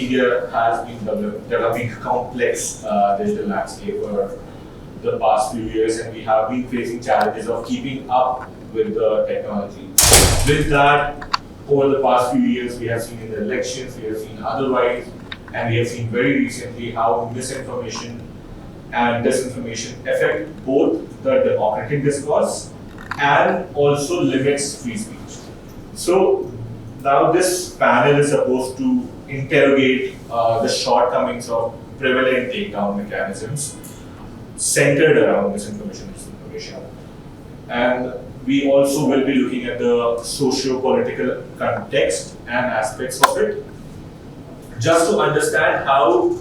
India has been developing a complex digital landscape for the past few years, and we have been facing challenges of keeping up with the technology. With that, over the past few years, we have seen in the elections, we have seen otherwise, and we have seen very recently how misinformation and disinformation affect both the democratic discourse and also limits free speech. So now this panel is supposed to interrogate the shortcomings of prevalent takedown mechanisms centered around misinformation and disinformation. And we also will be looking at the socio-political context and aspects of it, just to understand how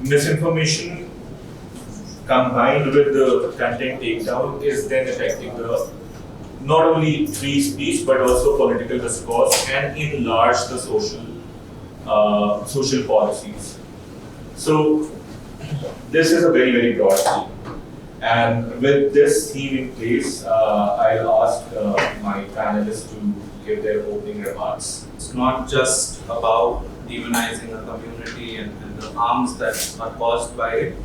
misinformation combined with the content takedown is then affecting the not only free speech but also political discourse and enlarge the social policies. So this is a very, very broad theme. And with this theme in place, I'll ask my panelists to give their opening remarks. It's not just about demonizing a community and the harms that are caused by it,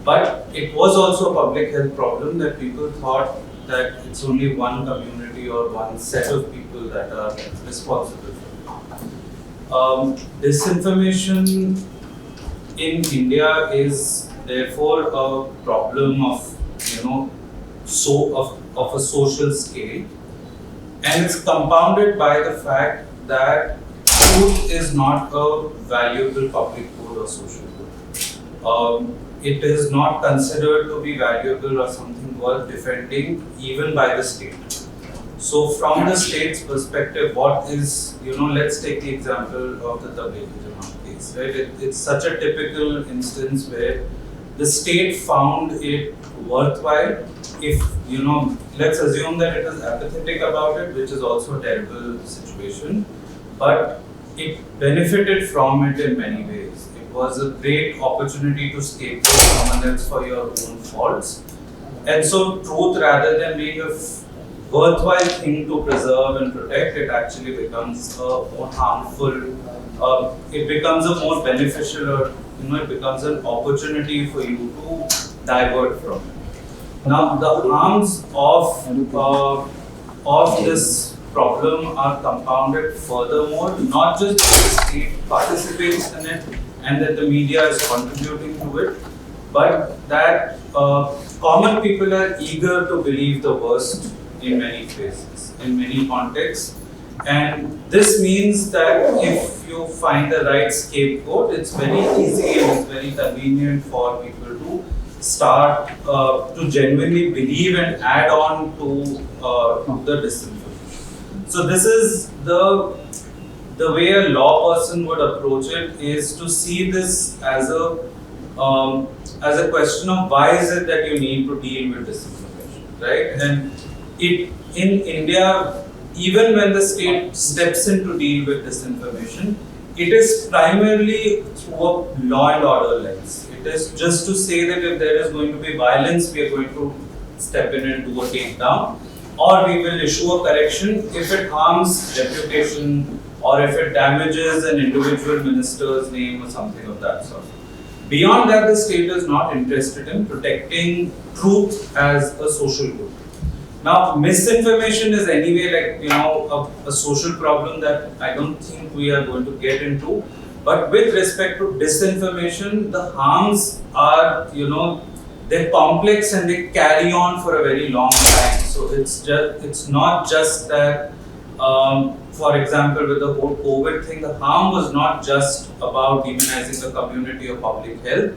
but it was also a public health problem that people thought that it's only one community or one set of people that are responsible for it. Disinformation in India is therefore a problem of of a social scale, and it's compounded by the fact that truth is not a valuable public good or social good. It is not considered to be valuable or something worth defending even by the state. So from the state's perspective, what is, let's take the example of the Takedowns case, right? It's such a typical instance where the state found it worthwhile if, let's assume that it is apathetic about it, which is also a terrible situation, but it benefited from it in many ways. It was a great opportunity to scapegoat someone else for your own faults. And so truth, rather than being a worthwhile thing to preserve and protect, it actually becomes a more harmful, it becomes a more beneficial, or it becomes an opportunity for you to divert from it. Now, the harms of this problem are compounded furthermore, not just that the state participates in it and that the media is contributing to it, but that common people are eager to believe the worst in many cases, in many contexts. And this means that if you find the right scapegoat, it's very easy and it's very convenient for people to start to genuinely believe and add on to the disinformation. So this is the way a law person would approach it, is to see this as a question of why is it that you need to deal with disinformation, right? And in India, even when the state steps in to deal with disinformation, it is primarily through a law and order lens. It is just to say that if there is going to be violence, we are going to step in and do a takedown, or we will issue a correction if it harms reputation or if it damages an individual minister's name or something of that sort. Beyond that, the state is not interested in protecting truth as a social good. Now, misinformation is anyway a social problem that I don't think we are going to get into. But with respect to disinformation, the harms are, they're complex and they carry on for a very long time. So it's not just that, for example, with the whole COVID thing, the harm was not just about demonizing the community or public health,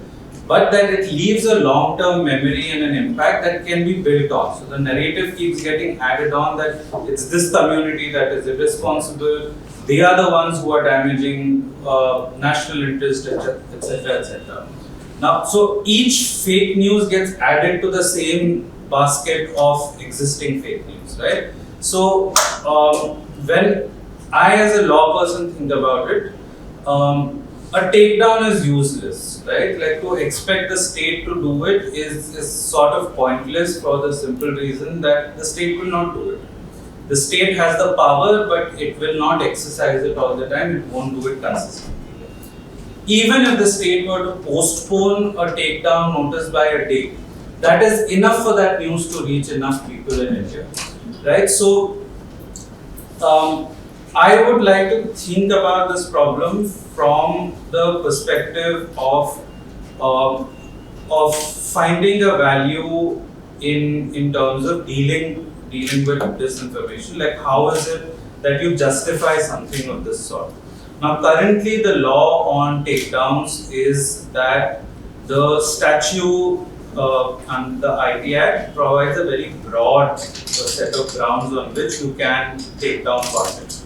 but that it leaves a long-term memory and an impact that can be built on. So the narrative keeps getting added on that it's this community that is irresponsible, they are the ones who are damaging national interest, etc., etc. Now, so each fake news gets added to the same basket of existing fake news, right? So when I as a law person think about it, a takedown is useless, right? Like, to expect the state to do it is sort of pointless for the simple reason that the state will not do it. The state has the power, but it will not exercise it all the time. It won't do it consistently. even if the state were to postpone a takedown notice by a day, that is enough for that news to reach enough people in India, right? So, I would like to think about this problem from the perspective of finding a value in terms of dealing with disinformation. Like, how is it that you justify something of this sort? Now, currently, the law on takedowns is that the statute and the IT Act provides a very broad set of grounds on which you can take down content.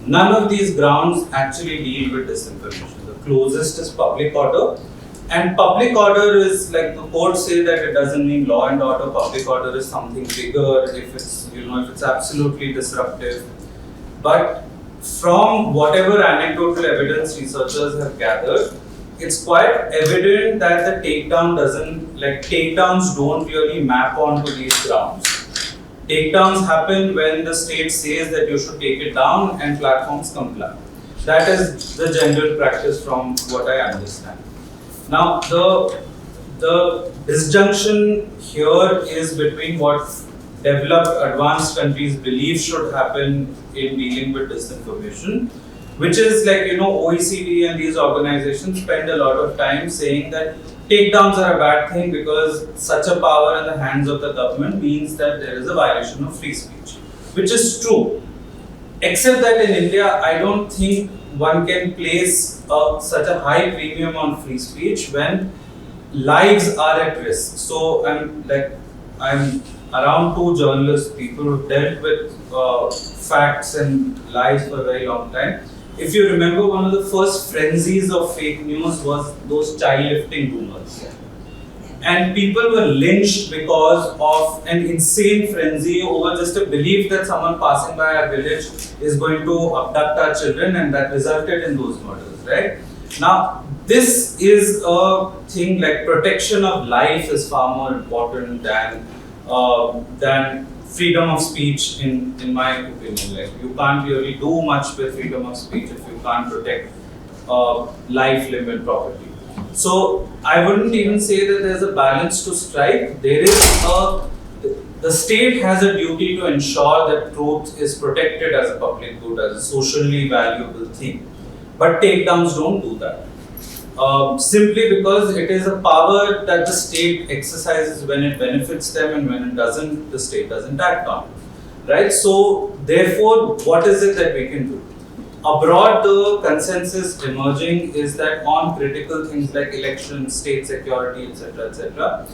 None of these grounds actually deal with disinformation. The closest is public order. And public order is, like the courts say, that it doesn't mean law and order. Public order is something bigger if it's absolutely disruptive. But from whatever anecdotal evidence researchers have gathered, it's quite evident that the takedowns don't really map onto these grounds. Takedowns happen when the state says that you should take it down and platforms comply. That is the general practice from what I understand. Now, the disjunction here is between what developed advanced countries believe should happen in dealing with disinformation, which is like, OECD and these organizations spend a lot of time saying that takedowns are a bad thing because such a power in the hands of the government means that there is a violation of free speech, which is true. Except that in India, I don't think one can place such a high premium on free speech when lives are at risk. So I'm around two journalists, people who've dealt with facts and lies for a very long time. If you remember, one of the first frenzies of fake news was those child-lifting rumors. And people were lynched because of an insane frenzy over just a belief that someone passing by our village is going to abduct our children, and that resulted in those murders, right? Now, this is a thing like protection of life is far more important than freedom of speech, in my opinion. Like, you can't really do much with freedom of speech if you can't protect life, limb, and property. So I wouldn't even say that there's a balance to strike. The state has a duty to ensure that truth is protected as a public good, as a socially valuable thing. But takedowns don't do that. Simply because it is a power that the state exercises when it benefits them, and when it doesn't, the state doesn't act on it. Right? So, therefore, what is it that we can do? Abroad, the consensus emerging is that on critical things like elections, state security, etc.,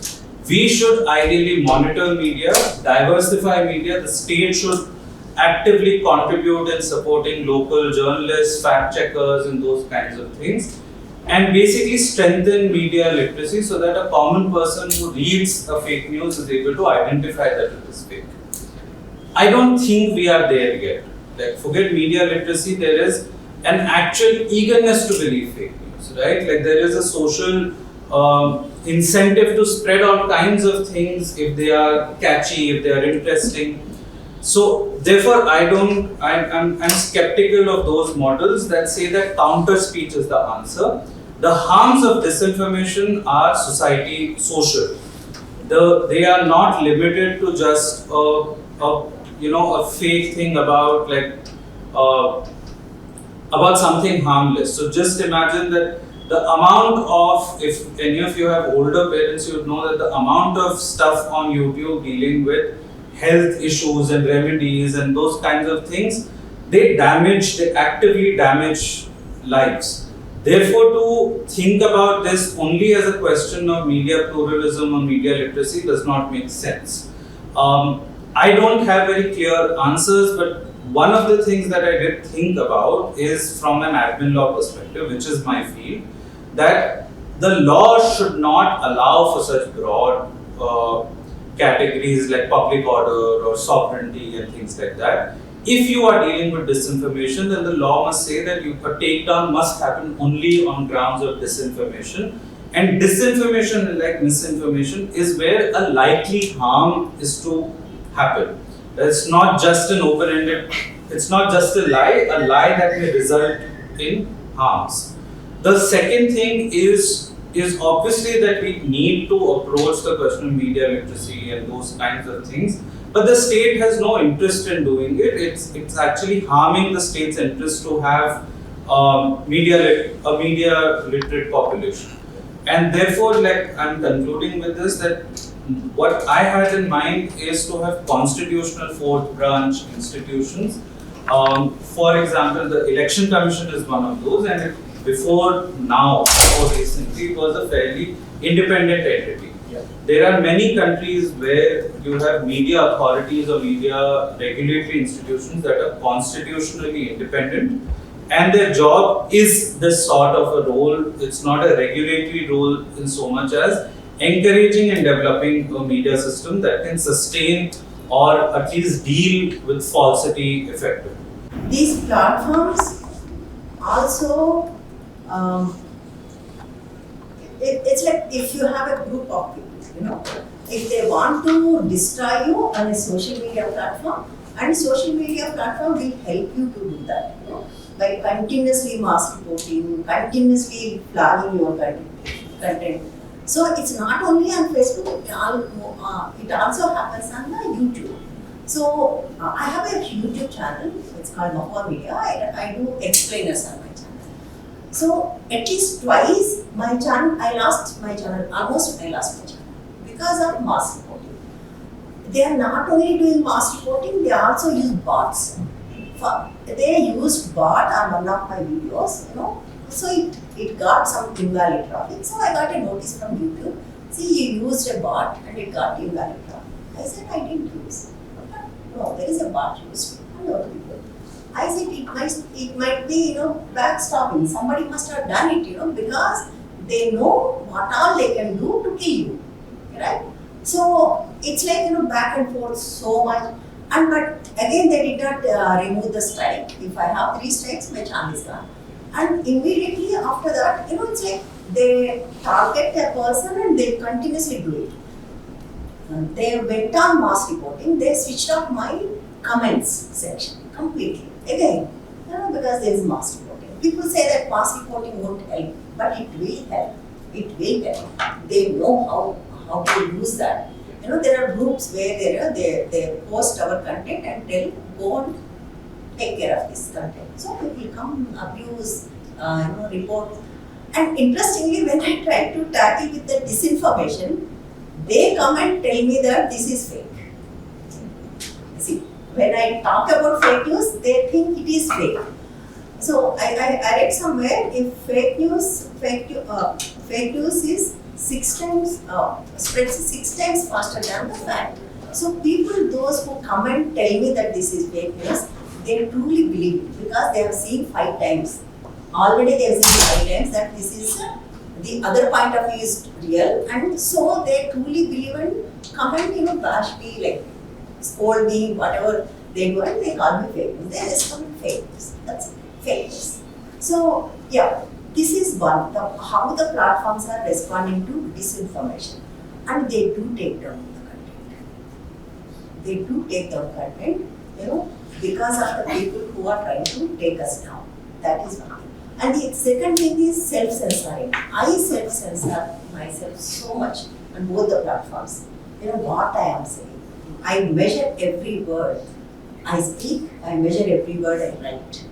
we should ideally monitor media, diversify media. The state should actively contribute in supporting local journalists, fact checkers, and those kinds of things. And basically strengthen media literacy so that a common person who reads a fake news is able to identify that it is fake. I don't think we are there yet. Like, forget media literacy, there is an actual eagerness to believe fake news, right? Like, there is a social incentive to spread all kinds of things if they are catchy, if they are interesting. So, therefore, I'm skeptical of those models that say that counter speech is the answer. The harms of disinformation are social. They are not limited to just a fake thing about something harmless. So just imagine that the amount of, if any of you have older parents, you would know that the amount of stuff on YouTube dealing with health issues and remedies and those kinds of things, they actively damage lives. Therefore, to think about this only as a question of media pluralism or media literacy does not make sense. I don't have very clear answers, but one of the things that I did think about is from an admin law perspective, which is my field, that the law should not allow for such broad categories like public order or sovereignty and things like that. If you are dealing with disinformation, then the law must say that a takedown must happen only on grounds of disinformation. And disinformation, like misinformation, is where a likely harm is to happen. It's not just an open-ended, it's not just a lie that may result in harms. The second thing is obviously that we need to approach the question of media literacy and those kinds of things. But the state has no interest in doing it. It's actually harming the state's interest to have a media literate population. And therefore, like I'm concluding with this, that what I had in mind is to have constitutional fourth branch institutions. For example, the Election Commission is one of those, and before recently, it was a fairly independent entity. Yeah. There are many countries where you have media authorities or media regulatory institutions that are constitutionally independent, and their job is this sort of a role. It's not a regulatory role in so much as encouraging and developing a media system that can sustain or at least deal with falsity effectively. These platforms also, it's like if you have a group of people, if they want to destroy you on a social media platform, and social media platform will help you to do that, by continuously mass reporting, continuously flagging your content. So it's not only on Facebook, it also happens on the YouTube. So I have a YouTube channel, it's called Mahua Media. I do explainers on my channel. So at least twice almost I lost my channel because of mass reporting. They are not only doing mass reporting, they also use bots. They used bot on one of my videos, so it got some invalid traffic. So I got a notice from YouTube. See, you used a bot and it got invalid traffic. I said I didn't use. No, there is a bot used. I said it might be backstopping. Somebody must have done it, because they know what all they can do to kill you, right? So it's like back and forth so much. But again, they did not remove the strike. If I have 3 strikes, my channel is gone. And immediately after that, it's like they target a person and they continuously do it. And they went on mass reporting. They switched off my comments section completely. Again, because there is mass reporting. People say that mass reporting won't help, but it will help. It will help. They know how to use that. There are groups where they post our content and tell, go and take care of this content. So people come, abuse, report. And interestingly, when I try to tackle with the disinformation, they come and tell me that this is fake. See, when I talk about fake news, they think it is fake. So I read somewhere, if fake news is 6 times spreads 6 times faster than the fact. So people, those who come and tell me that this is fake news, they truly believe it because they have seen 5 times. Already they have seen 5 times that this is the other point of view is real, and so they truly believe and come and bash me, like scold me, whatever they do, and they call me fake news. They just call me fake news. That's fake news. So yeah. This is one, how the platforms are responding to disinformation, and they do take down the content. They do take down content, because of the people who are trying to take us down. That is one thing. And the second thing is self-censoring. I self-censor myself so much on both the platforms. What I am saying. I measure every word I speak, I measure every word I write.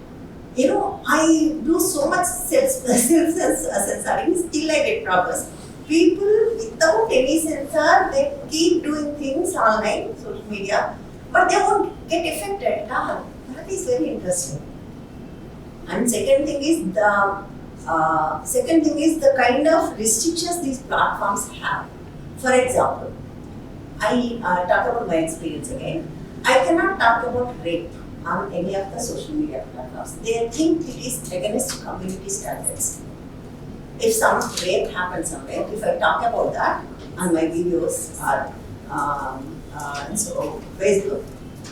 I do so much self-censoring, still I get problems. People without any censor, they keep doing things online, social media, but they won't get affected at all. That is very interesting. And second thing is the kind of restrictions these platforms have. For example, I talk about my experience again. I cannot talk about rape on any of the social media platforms. They think it is against community standards. If some rape happens somewhere, if I talk about that on my videos or so Facebook,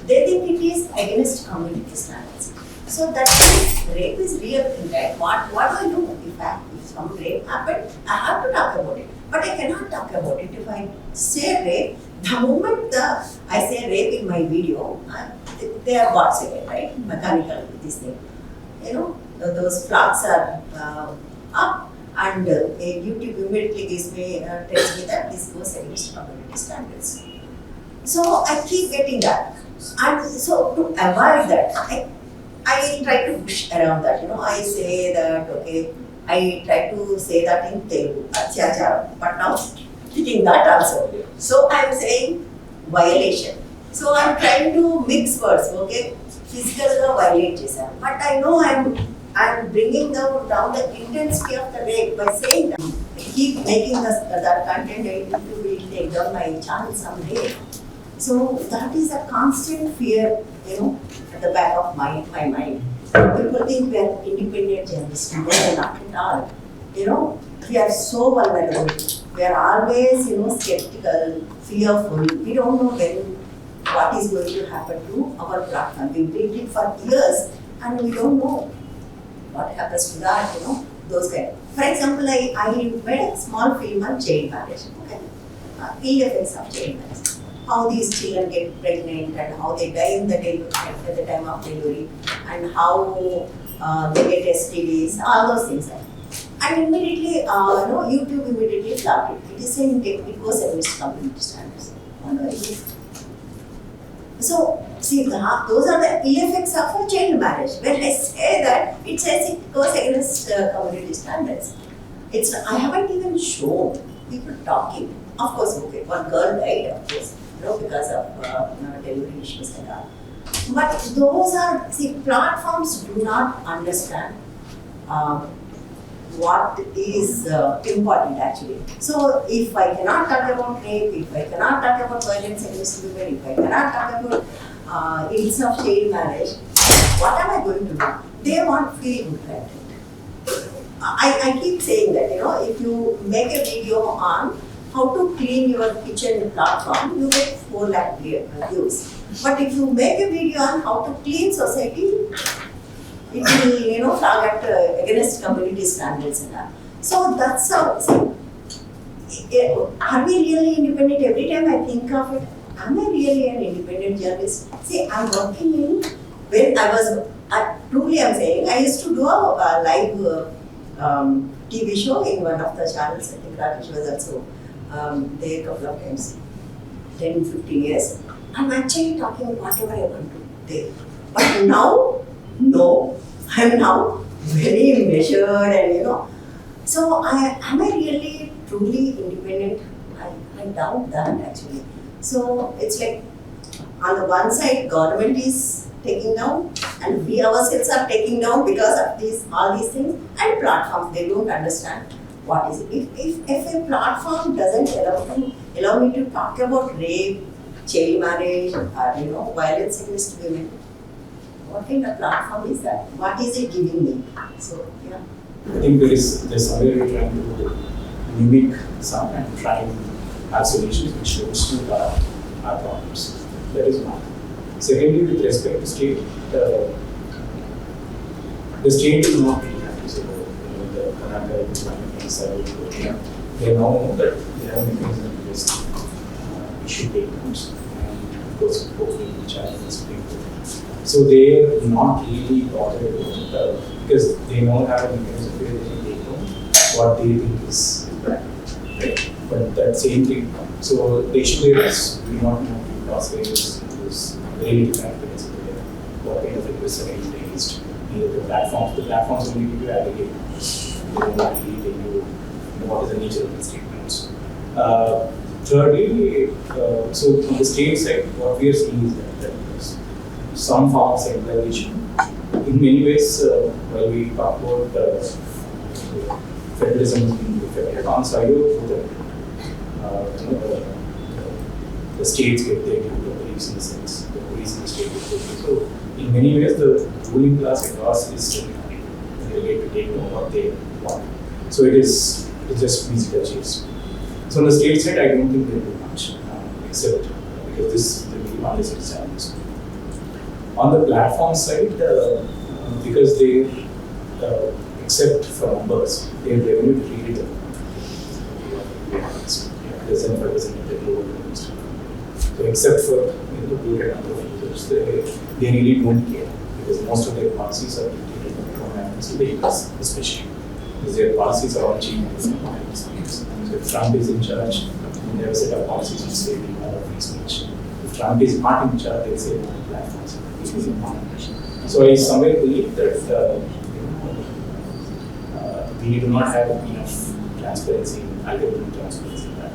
they think it is against community standards. So that means rape is real thing, right? What do I do? If some rape happened, I have to talk about it. But I cannot talk about it. If I say rape, the moment I say rape in my video, they are bots again, right? Mechanical, this thing. Those flags are up, and YouTube immediately tells me that this goes against community standards. So I keep getting that, and so to avoid that, I try to push around that. I say that okay. I try to say that in Telugu, Atyacharam, but now hitting that also. So I am saying violation. So I am trying to mix words, okay? Physical violate chesaru. But I know I am bringing down the intensity of the rape by saying that. I keep making that content, I will take down my channel someday. So that is a constant fear, at the back of my mind. People think we are independent journalists. No, we are not at all. We are so vulnerable. We are always, skeptical, fearful. We don't know what is going to happen to our platform. We built it for years and we don't know what happens to that, those kind. For example, I made a small film on child marriage. Okay, ill effects of child marriage. How these children get pregnant and how they die at the time of delivery, and how they get STDs, all those things. And immediately, YouTube immediately flagged it. It is saying it goes against community standards. So, see, those are the ill effects of a child marriage. When I say that, it says it goes against community standards. I haven't even shown people talking. Of course, okay, one girl died, of course, because of delivery issues and all. But those are, platforms do not understand what is important actually. So if I cannot talk about rape, if I cannot talk about violence against women, if I cannot talk about ills of child marriage, what am I going to do? They want feel good content. I keep saying that, if you make a video on how to clean your kitchen platform, you get 4 lakh views. But if you make a video on how to clean society, it will, flag against community standards and that. So that's how. Are we really independent? Every time I think of it, am I really an independent journalist? See, I'm working in, when I was, truly I'm saying, I used to do a live TV show in one of the channels. I think Rakesh was also there a couple of times, 10, 15 years. I'm actually talking whatever I want to there. But now, no, I'm now very measured and So am I really truly independent? I doubt that actually. So it's like on the one side government is taking down and we ourselves are taking down because of all these things, and platforms, they don't understand what is it. If a platform doesn't allow me to talk about rape, child marriage, or violence against women, what kind of platform is that? What is it giving me? So yeah. I think there's somewhere we're trying to mimic some and try and have solutions which shows to our problems. That is one. Secondly, with respect to state, the state is not really happy. So the Karnataka they know that they have mechanism in place issue takedowns and of course hopefully challenges people. So they are not really bothered because they don't have a mechanism where they can take down what they think is bad. Right? But that same thing, so the issue there is we do not know because there is very different things what kind of requests are being raised. Either the platforms only give you aggregate. They don't really tell you what is the nature of the statements. Thirdly, so on the state side, what we are seeing is that there is some form of centralization. In many ways, while we talk about federalism being effective on side of the states get their due, the police in the sense, the police in the state get their due. So in many ways, the ruling class across is still related to take on what they want. So it's just physical chase. So on the state side, I don't think they do much, except because this the really honest examples. On the platform side, because they accept for numbers, their revenue really doesn't. Less than 5% of the global revenue. So except for the number of users, they really don't care because most of their policies are dictated by governments in the US, especially. because their policies are all changing. So if Trump is in charge, they have a set of policies which say we have free speech. If Trump is not in charge, they say no platforms. So I somewhere believe that we do not have enough transparency, algorithm transparency. Like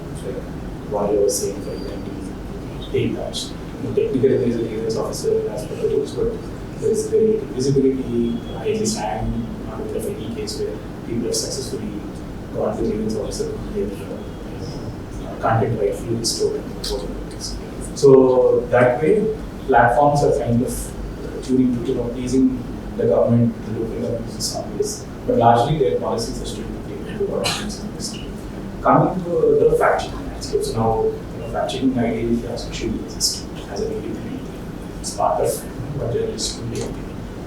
what I was saying for example, takedowns. Technically, there is a grievance officer as per the rules, but there is very little visibility. I understand not aware of any case where people have successfully gone to the grievance officer, their content rightfully restored. So that way, platforms are kind of tuning to pleasing the government, the local governments in some ways, but largely their policies are still dictated to governments in this. Coming to the fact-checking landscape, so now fact-checking ideally should exist as an independent. It's part of what journalists do.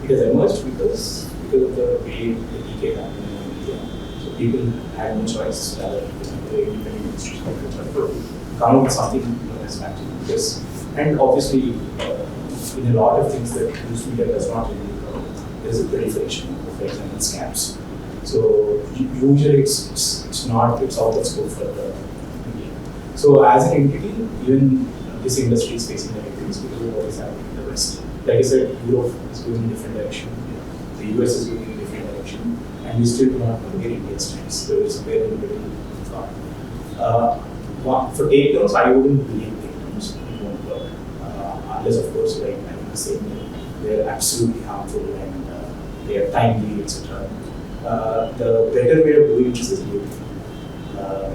It has emerged because of the way the decay happened in India. So people had no choice rather than the independent institutions to come up with something known as fact-checking. Yes. And obviously, in a lot of things that news media does not really cover, there's a proliferation of, for example, scams. So usually it's out of scope for the media. So as an entity, even this industry is facing negativities because of what is happening in the West. Like I said, Europe is going in a different direction, the US is going in a different direction, and we still do not know where India stands. So it's very, very for takedowns, I wouldn't believe takedowns. It won't work. Unless, of course, like I was saying, they're absolutely harmful and they are timely, etc. The better way of doing this is labeling.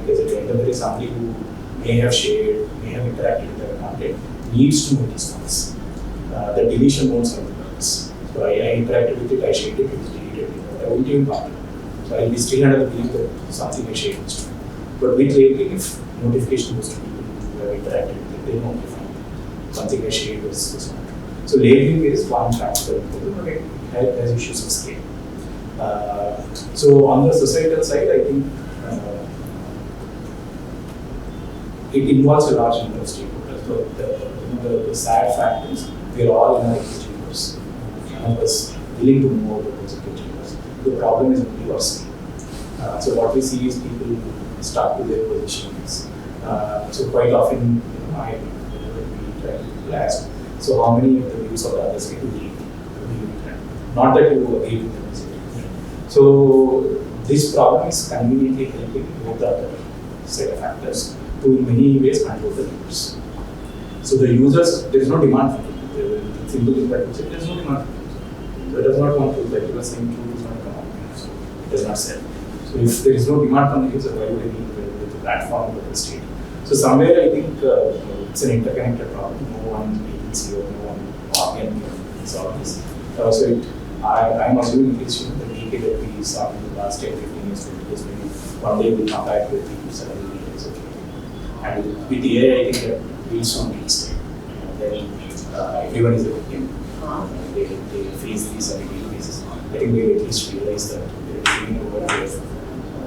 Because at the end of the day, somebody who may have shared, may have interacted with their content needs to know these things. The deletion won't solve the purpose. So I interacted with it, I shared it, it was deleted. I won't even comment. So I'll be still under the belief that something I shared is true. But with labeling, if notification goes to people who have interacted with it, they know something I shared was not true. So labeling is one factor, but it has issues of scale. So on the societal side, I think it involves a large number of stakeholders. But the sad fact is we are all in our echo chambers. None of us willing to move out of those echo chambers. The problem is only our scale. So what we see is people stuck to their positions. So quite often, we try to ask, so how many of the views of the others can you believe? Not that you agree with them. So this problem is conveniently helping both the other set of actors to in many ways control the users. So the users, there is no demand for it. The simple thing that we say, there is no demand for it. So it does not want to, like you were saying, truth is not come out. So it does not sell. So if there is no demand from the user, why would I need the platform or the state? So somewhere I think it's an interconnected problem. No one agency or no one organ can solve this. So I'm assuming it's the decay that we saw in the last 10, 15 years, 20 years, maybe one day we'll come back with the suddenly it's okay. And with the AI, I think that we'll soon reach there. Then everyone is a victim. They face these on a daily basis. I think they at least realize that they're living over their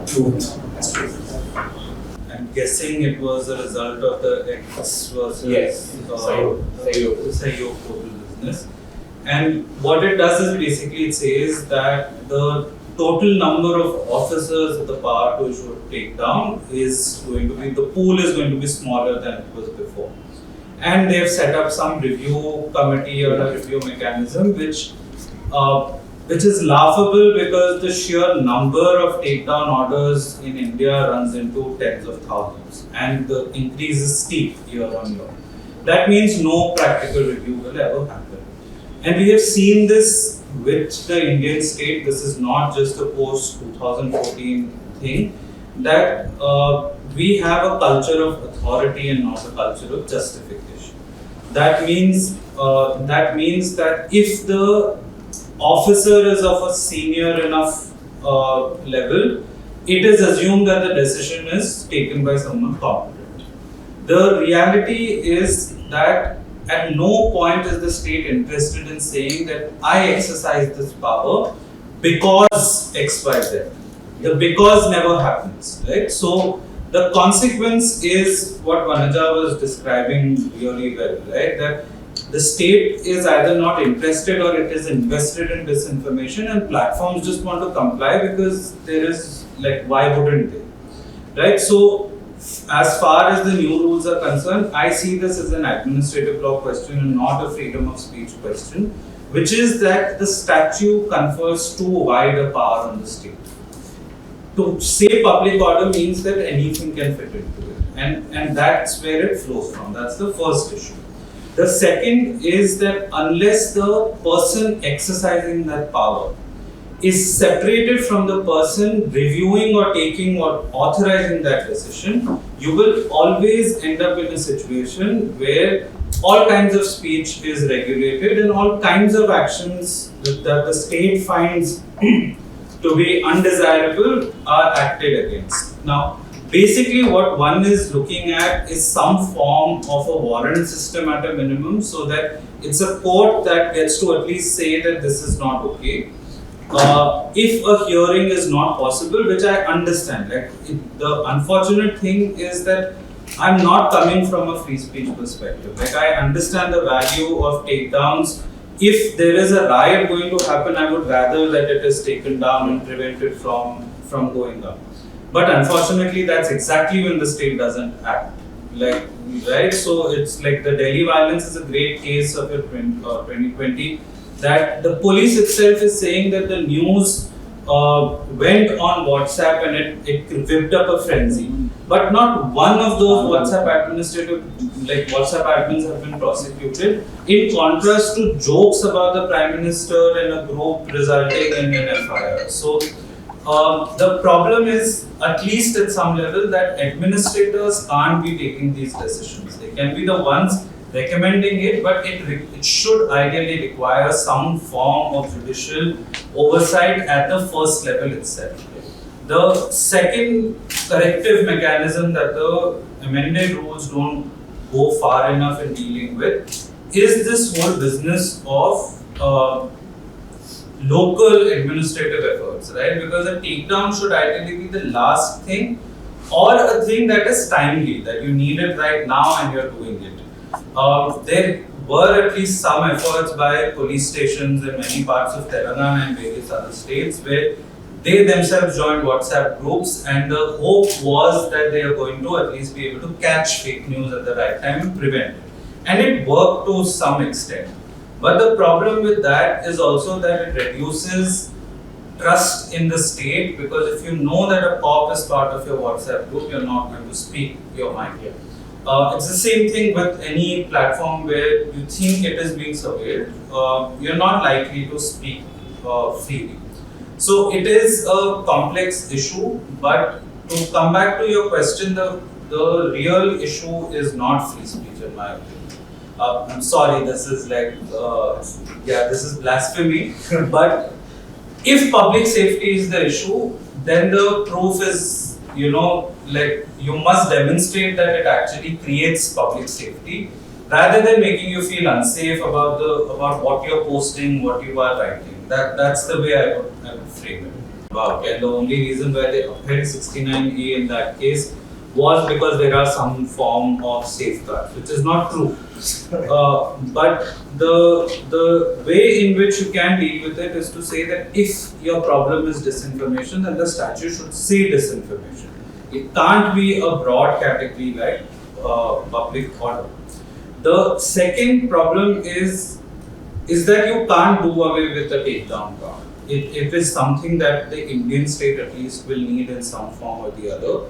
truth as truth. I'm guessing it was a result of the X versus Sayo business. And what it does is basically it says that the total number of officers with the power to issue a takedown is going to be, the pool is going to be smaller than it was before. And they've set up some review committee or a review mechanism which is laughable because the sheer number of takedown orders in India runs into tens of thousands and the increase is steep year on year. That means no practical review will ever happen. And we have seen this with the Indian state. This is not just a post-2014 thing, that we have a culture of authority and not a culture of justification. That means that if the officer is of a senior enough level, it is assumed that the decision is taken by someone competent. The reality is that at no point is the state interested in saying that I exercise this power because X, Y, Z. The because never happens, right? So the consequence is what Vanaja was describing really well, right? That the state is either not interested or it is invested in disinformation, and platforms just want to comply because there is, like, why wouldn't they? Right? So, as far as the new rules are concerned, I see this as an administrative law question and not a freedom of speech question, which is that the statute confers too wide a power on the state. To say public order means that anything can fit into it, and that's where it flows from. That's the first issue. The second is that unless the person exercising that power is separated from the person reviewing or taking or authorizing that decision, you will always end up in a situation where all kinds of speech is regulated and all kinds of actions that the state finds to be undesirable are acted against. Now, basically what one is looking at is some form of a warrant system at a minimum, so that it's a court that gets to at least say that this is not okay. If a hearing is not possible, which I understand, the unfortunate thing is that I'm not coming from a free speech perspective. Like, I understand the value of takedowns. If there is a riot going to happen, I would rather that it is taken down and prevented from going up. But unfortunately, that's exactly when the state doesn't act. Like, right? So it's like the Delhi violence is a great case of it, 2020. That the police itself is saying that the news went on WhatsApp and it whipped up a frenzy. But not one of those WhatsApp admins have been prosecuted, in contrast to jokes about the Prime Minister in a group resulting in an FIR. So the problem is, at least at some level, that administrators can't be taking these decisions. They can be the ones recommending it, but it should ideally require some form of judicial oversight at the first level itself. The second corrective mechanism that the amended rules don't go far enough in dealing with is this whole business of local administrative efforts, right? Because a takedown should ideally be the last thing, or a thing that is timely, that you need it right now and you're doing it. There were at least some efforts by police stations in many parts of Telangana and various other states where they themselves joined WhatsApp groups, and the hope was that they are going to at least be able to catch fake news at the right time and prevent it. And it worked to some extent. But the problem with that is also that it reduces trust in the state, because if you know that a cop is part of your WhatsApp group, you're not going to speak your mind. It's the same thing with any platform where you think it is being surveilled. You're not likely to speak freely. So it is a complex issue, but to come back to your question, the real issue is not free speech, in my opinion. I'm sorry, this is this is blasphemy, but if public safety is the issue, then the proof is, you must demonstrate that it actually creates public safety, rather than making you feel unsafe about what you're posting, what you are writing. That's the way I would frame it. And the only reason why they upheld 69A in that case was because there are some form of safeguards, which is not true. But the way in which you can deal with it is to say that if your problem is disinformation, then the statute should say disinformation. It can't be a broad category like public order. The second problem is that you can't do away with the takedown power. It is something that the Indian state at least will need in some form or the other.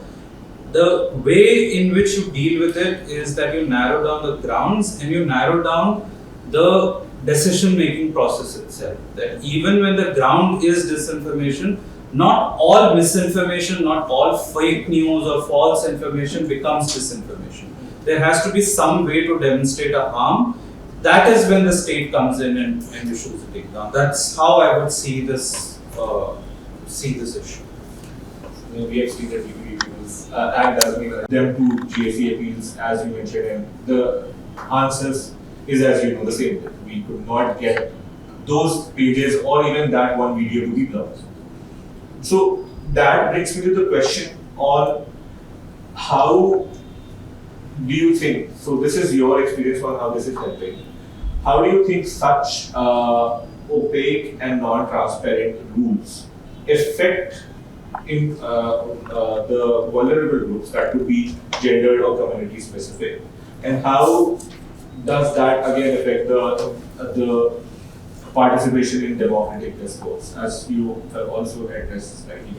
The way in which you deal with it is that you narrow down the grounds and you narrow down the decision-making process itself. That even when the ground is disinformation, not all misinformation, not all fake news or false information becomes disinformation. There has to be some way to demonstrate a harm. That is when the state comes in and issues a takedown. That's how I would see this issue. We have seen that appeals act as them to GSE appeals, as you mentioned, and the answers is, as you know, the same. We could not get those pages or even that one video to be blocked. So that brings me to the question on how do you think, so this is your experience on how this is helping. how do you think such opaque and non-transparent rules affect the vulnerable groups that could be gendered or community specific, and how does that again affect the participation in democratic discourse, as you have also addressed slightly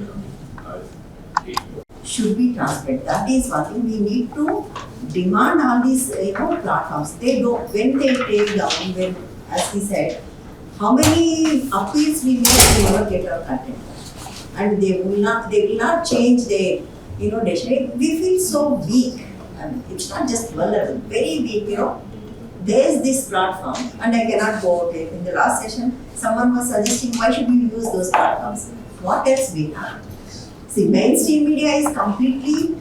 should be transparent. That is one thing we need to demand all these platforms. They don't, when they take down, when, as we said, how many appeals we make, we never get our content. And they will not change their decision. We feel so weak. And it's not just vulnerable, very weak, There's this platform, and I cannot go out there. In the last session, someone was suggesting why should we use those platforms? What else we have? See, mainstream media is completely,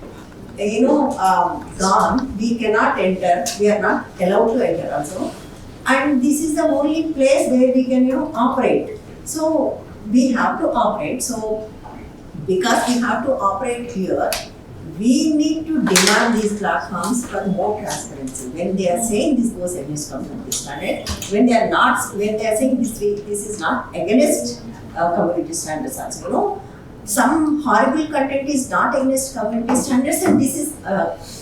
gone. We cannot enter. We are not allowed to enter also. And this is the only place where we can, operate. So we have to operate. So because we have to operate here, we need to demand these platforms for more transparency. When they are saying this goes against community standard, when they are saying this is not against community standards also, some horrible content is not against community standards, and this is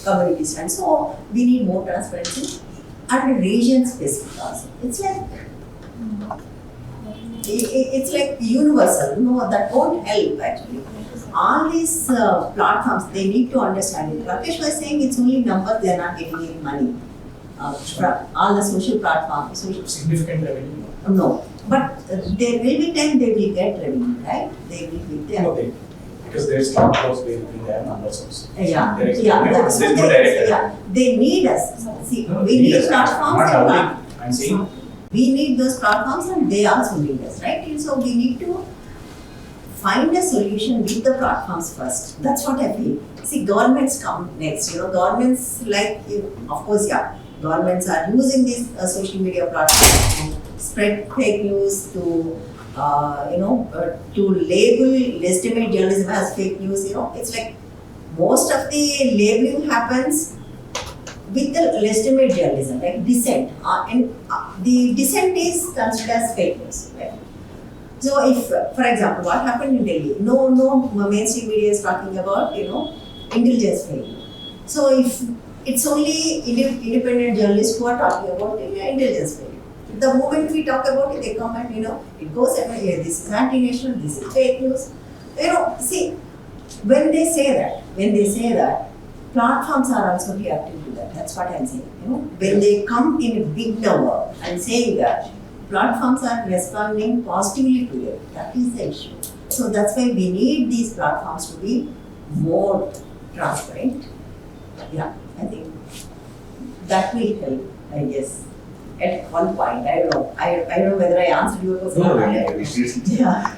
community standards. So we need more transparency and region specific also. It's like universal. No, that won't help actually. All these platforms, they need to understand it. Rakesh was saying it's only numbers, they are not getting any money. From all the social platforms. Significant revenue? No, but there will be time they will get revenue, right? They will be there. No, because there's not close way between their numbers also. Yeah, There's no direct. yeah. They need us. See, No, we need platforms and I'm saying we need those platforms and they also need us, right? And so we need to find a solution with the platforms first. That's what I feel. See, governments come next. Governments of course, governments are using these social media platforms to spread fake news, to label legitimate journalism as fake news. It's like most of the labeling happens with the legitimate journalism, like dissent. The dissent is considered as fake news, right? So if, for example, what happened in Delhi, no mainstream media is talking about, intelligence failure. So if it's only independent journalists who are talking about intelligence failure. The moment we talk about it, they come and, it goes everywhere. This is anti-national, this is fake news. See, when they say that, platforms are also reacting to that. That's what I'm saying. When they come in a big number and saying that, platforms are responding positively to it. That is the issue. So that's why we need these platforms to be more transparent. Yeah, I think that will help, I guess. At one point, I don't know. I don't know whether I answered your question. Yeah.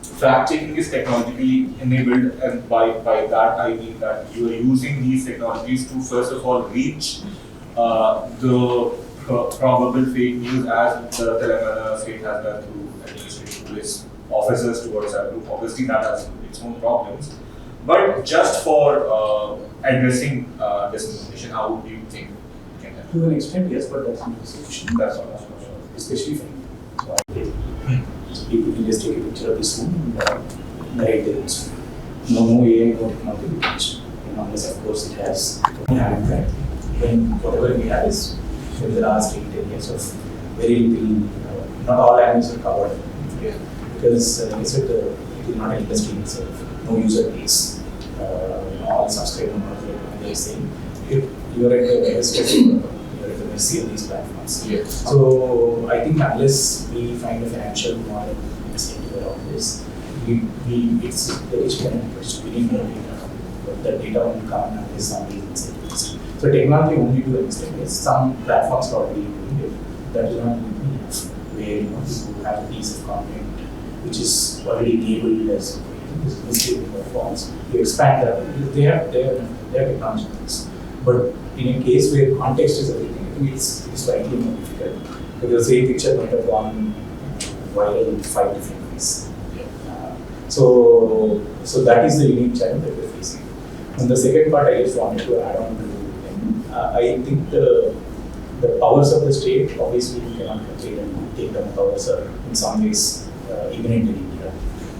Fact checking is technologically enabled, and by that I mean that you are using these technologies to first of all reach the probable fake news, as the Telangana state has done through administrative police officers towards our group. Obviously, that has its own problems. But just for addressing disinformation, how do you think we can help? to an extent, yes, but that's not the solution. That's all. Especially for so people can just take a picture of this room and narrate their history. No AI, no technology, unless of course it has impact. When whatever we have is in the last 8-10 years of very little, not all avenues are covered. Yeah. Because like I said, it is not an industry itself, no user base. All subscriber numbers, when they are saying, you are at the mercy of these platforms. Yeah. So I think unless we find a financial model incentive around this, it's the rich can interest. We need more data. But the data won't come unless somebody is incentives. So technology only to an extent. Yes, some platforms are already doing it. That is not enough. Where you have a piece of content which is already labeled as misleading or false. You expand that. They have technology. But in a case where context is everything, I think it's slightly more difficult. Because the same picture might have gone viral in 5 different ways. So that is the unique challenge that we're facing. And the second part I just wanted to add on to, I think the the powers of the state, obviously you cannot control and take down powers are in some ways imminent in India.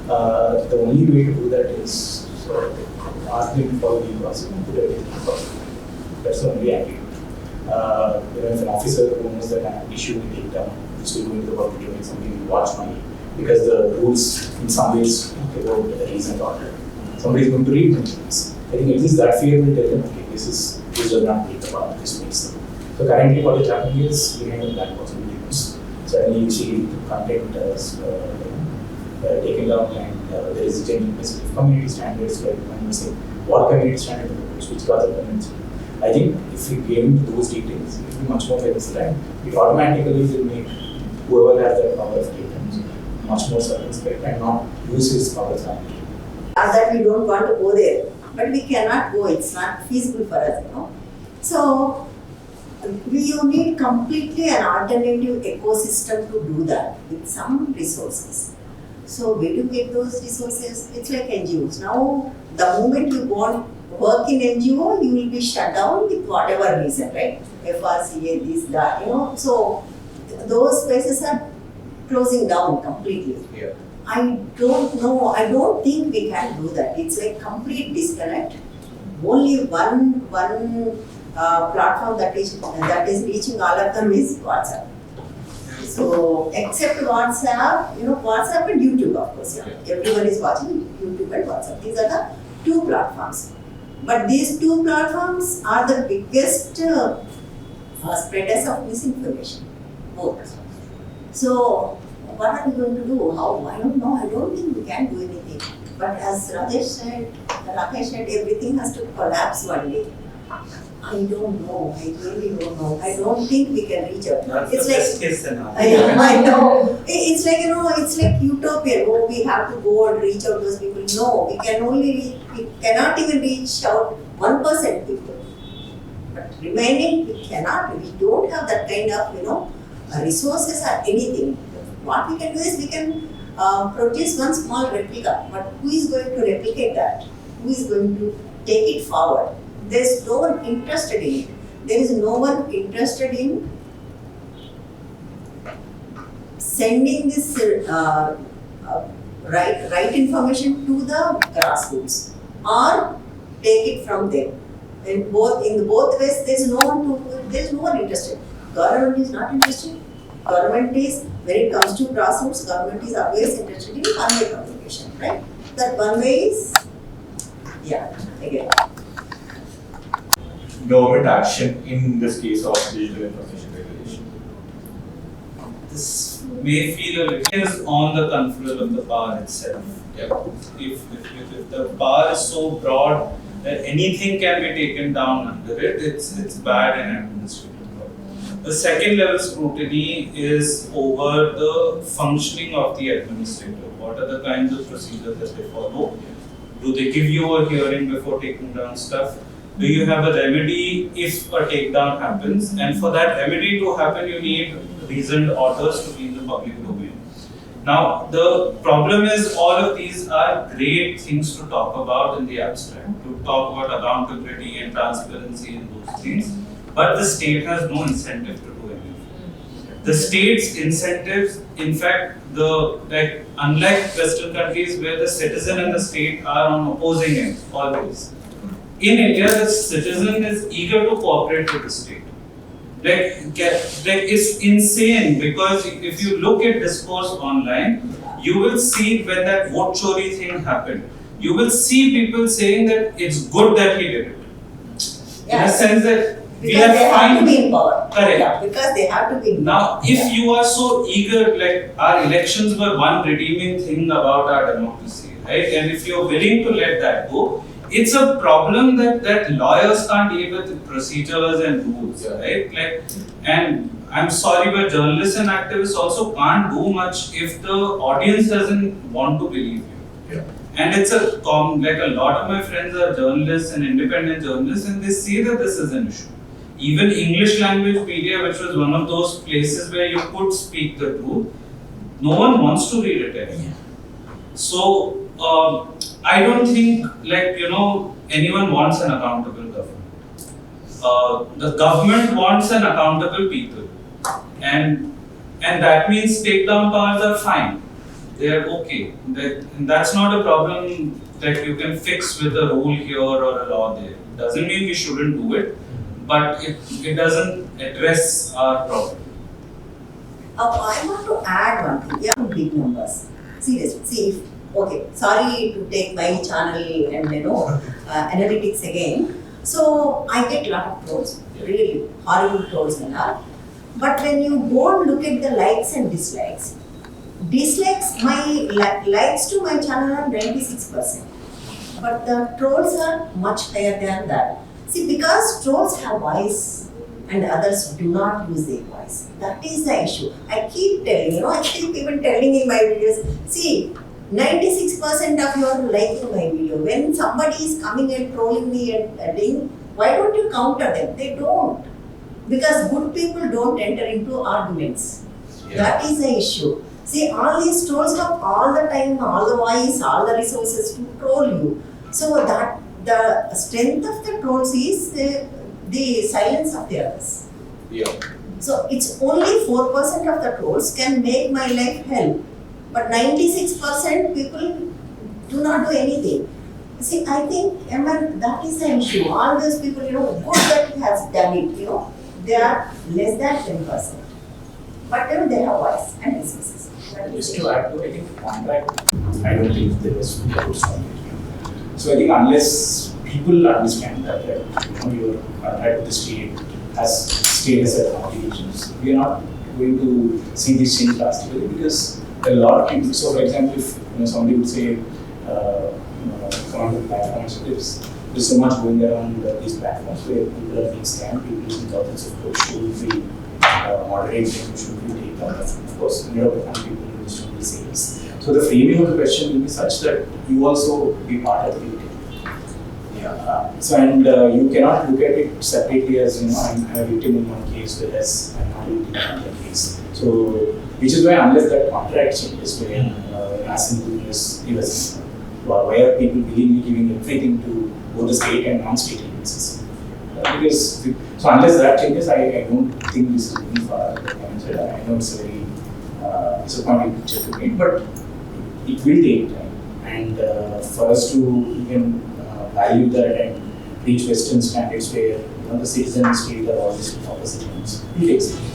The only way to do that is ask them to follow the process and put everything in public. That's the only antidote. If an officer who knows that an issue will take down, is to go into the public doing something will watch money, because the rules in some ways talk about a reasoned order. Somebody is going to read the rules. I think at least that fear will tell them, okay, this does not take the power, this makes them. So currently what is happening is, behind the black box videos, suddenly you see content taken down, and there is a genuine message of community standards, like when you say what community standard approach, which other community. I think if we get into those details, it will be much more focused, and it automatically will make whoever has that power of takedowns much more circumspect and not use his powers on it. That we don't want to go there, but we cannot go, it's not feasible for us, So, we need completely an alternative ecosystem to do that with some resources. So where do you get those resources? It's like NGOs. Now, the moment you want work in NGO, you will be shut down with whatever reason, right? FRCA, this, that, So those places are closing down completely. Yeah. I don't know. I don't think we can do that. It's like complete disconnect. Only one platform that is reaching all of them is WhatsApp. So, except WhatsApp, WhatsApp and YouTube, of course, everyone is watching YouTube and WhatsApp. These are the two platforms. But these two platforms are the biggest spreaders of misinformation, both. So, what are we going to do? How? I don't know. I don't think we can do anything. But as Rakesh said, everything has to collapse one day. I don't know. I really don't know. I don't think we can reach out. That's it's the like, best case scenario. I know. It's like, it's like utopian. Oh, we have to go and reach out to those people. No, we cannot even reach out 1% people. But remaining, we cannot. We don't have that kind of, resources or anything. What we can do is we can produce one small replica. But who is going to replicate that? Who is going to take it forward? There's no one interested in it. There is no one interested in sending this right information to the grassroots or take it from them. In both ways, there's no one interested. Government is not interested. Government is, when it comes to grassroots, government is always interested in one-way communication, right? That one way is, again. Government action in this case of digital information regulation. This may feel a little on the confluence of the power itself. Yeah. If the power is so broad that anything can be taken down under it, it's bad and administrative. The second level scrutiny is over the functioning of the administrator. What are the kinds of procedures that they follow? Do they give you a hearing before taking down stuff? Do you have a remedy if a takedown happens? And for that remedy to happen, you need reasoned orders to be in the public domain. Now, the problem is all of these are great things to talk about in the abstract, to talk about accountability and transparency and those things, but the state has no incentive to do anything. The state's incentives, in fact, unlike Western countries where the citizen and the state are on opposing ends always. In India, the citizen is eager to cooperate with the state. It's insane, because if you look at discourse online, you will see when that vote chori thing happened, you will see people saying that it's good that he did it. In a sense that we Because are they fine. have to be in power. Correct. Yeah, because they have to be in Now, power. if you are so eager, like our elections were one redeeming thing about our democracy, right? And if you're willing to let that go, it's a problem that lawyers can't deal with procedures and rules, right? And I'm sorry, but journalists and activists also can't do much if the audience doesn't want to believe you. Yeah. And it's a lot of my friends are journalists and independent journalists, and they see that this is an issue. Even English language media, which was one of those places where you could speak the truth, no one wants to read it anymore. So, I don't think anyone wants an accountable government. the government wants an accountable people, and that means takedown powers are fine. They are okay. That's not a problem that you can fix with a rule here or a law there. Doesn't mean we shouldn't do it, but it doesn't address our problem. I want to add one thing. Yeah, big numbers. Seriously, see if okay. Sorry to take my channel and analytics again. So I get a lot of trolls, really horrible trolls and all. But when you go and look at the likes and dislikes, my likes to my channel are 96%, but the trolls are much higher than that. See, because trolls have voice and others do not use their voice. That is the issue. I keep telling, I keep even telling in my videos, see, 96% of you are liking my video. When somebody is coming and trolling me and doing, why don't you counter them? They don't. Because good people don't enter into arguments. Yeah. That is the issue. See, all these trolls have all the time, all the voice, all the resources to troll you. So that the strength of the trolls is the silence of the others. Yeah. So it's only 4% of the trolls can make my life hell. But 96% people do not do anything. See, I think, that is the issue. All those people, good that has done it, they are less than 10%. But they have voice and resources. Just to add to, I think contract, I don't think there is good strong. So I think unless people understand that your contract with the state has status and obligations, we are not going to see this change drastically because a lot of people. So, for example, if somebody would say, on the platforms, there's so much going around these platforms where people are being scammed, people using thousands of crores, should we moderate them, should we take down? Of course, people in this should be sales. So the framing of the question will be such that you also be part of the victim. So and you cannot look at it separately as I'm a victim in one case, whereas I'm not a victim in another case. So which is why unless that contract changes, where as simple as US, where people willingly giving everything to both the state and non-state agencies. Because so unless that changes, I don't think this is moving far. I know it's a very disappointing picture to paint, but it will take time. And for us to even value that and reach Western standards where the citizens state are always opposite ends, it takes time.